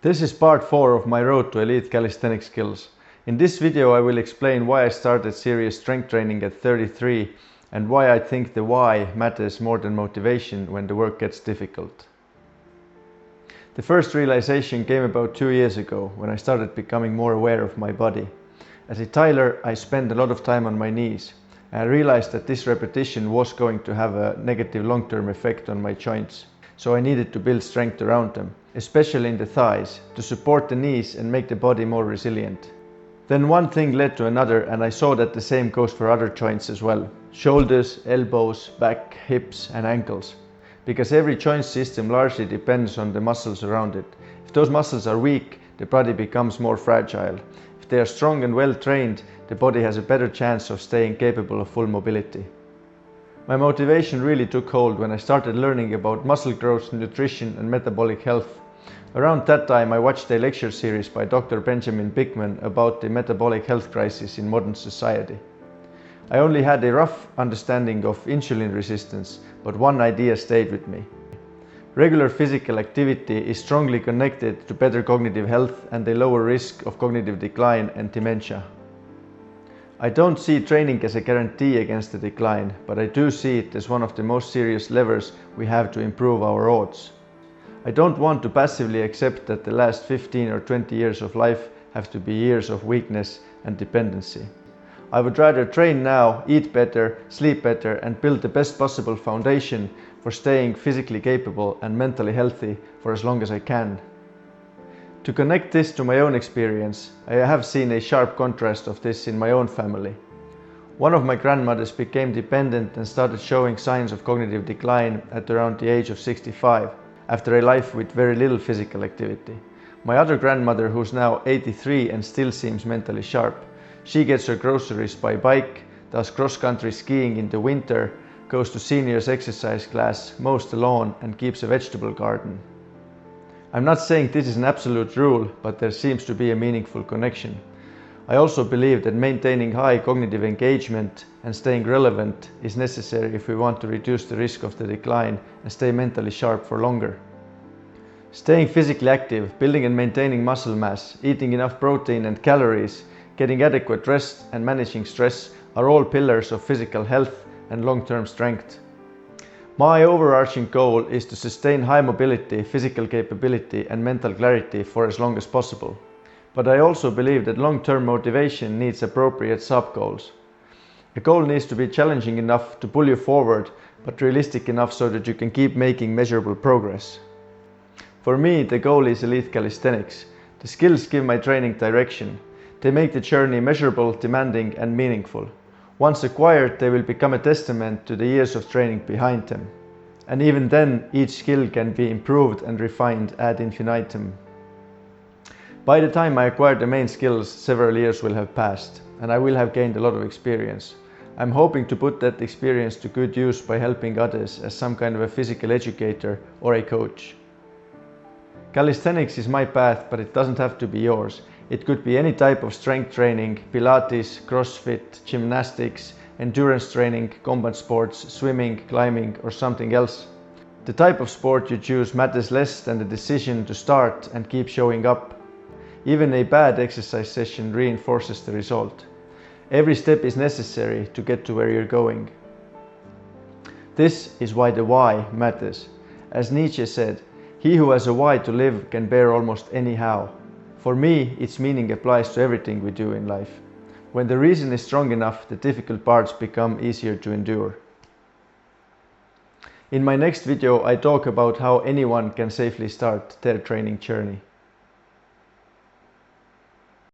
This is part 4 of my road to elite calisthenics skills. In this video I will explain why I started serious strength training at 33 and why I think the why matters more than motivation when the work gets difficult. The first realization came about 2 years ago when I started becoming more aware of my body. As a tiler, I spent a lot of time on my knees. I realized that this repetition was going to have a negative long-term effect on my joints, so I needed to build strength around them, especially in the thighs, to support the knees and make the body more resilient. Then one thing led to another, and I saw that the same goes for other joints as well. Shoulders, elbows, back, hips and ankles. Because every joint system largely depends on the muscles around it. If those muscles are weak, the body becomes more fragile. If they are strong and well trained, the body has a better chance of staying capable of full mobility. My motivation really took hold when I started learning about muscle growth, nutrition and metabolic health. Around that time I watched a lecture series by Dr. Benjamin Bigman about the metabolic health crisis in modern society. I only had a rough understanding of insulin resistance, but one idea stayed with me. Regular physical activity is strongly connected to better cognitive health and a lower risk of cognitive decline and dementia. I don't see training as a guarantee against the decline, but I do see it as one of the most serious levers we have to improve our odds. I don't want to passively accept that the last 15 or 20 years of life have to be years of weakness and dependency. I would rather train now, eat better, sleep better and build the best possible foundation for staying physically capable and mentally healthy for as long as I can. To connect this to my own experience, I have seen a sharp contrast of this in my own family. One of my grandmothers became dependent and started showing signs of cognitive decline at around the age of 65, after a life with very little physical activity. My other grandmother, who's now 83 and still seems mentally sharp, she gets her groceries by bike, does cross-country skiing in the winter, goes to seniors exercise class, mows the lawn and keeps a vegetable garden. I'm not saying this is an absolute rule, but there seems to be a meaningful connection. I also believe that maintaining high cognitive engagement and staying relevant is necessary if we want to reduce the risk of the decline and stay mentally sharp for longer. Staying physically active, building and maintaining muscle mass, eating enough protein and calories, getting adequate rest and managing stress are all pillars of physical health and long-term strength. My overarching goal is to sustain high mobility, physical capability and mental clarity for as long as possible. But I also believe that long-term motivation needs appropriate sub-goals. A goal needs to be challenging enough to pull you forward, but realistic enough so that you can keep making measurable progress. For me, the goal is elite calisthenics. The skills give my training direction. They make the journey measurable, demanding and meaningful. Once acquired, they will become a testament to the years of training behind them. And even then, each skill can be improved and refined ad infinitum. By the time I acquire the main skills, several years will have passed, and I will have gained a lot of experience. I'm hoping to put that experience to good use by helping others as some kind of a physical educator or a coach. Calisthenics is my path, but it doesn't have to be yours. It could be any type of strength training, Pilates, CrossFit, gymnastics, endurance training, combat sports, swimming, climbing or something else. The type of sport you choose matters less than the decision to start and keep showing up. Even a bad exercise session reinforces the result. Every step is necessary to get to where you're going. This is why the why matters. As Nietzsche said, "He who has a why to live can bear almost any how." For me, its meaning applies to everything we do in life. When the reason is strong enough, the difficult parts become easier to endure. In my next video, I talk about how anyone can safely start their training journey.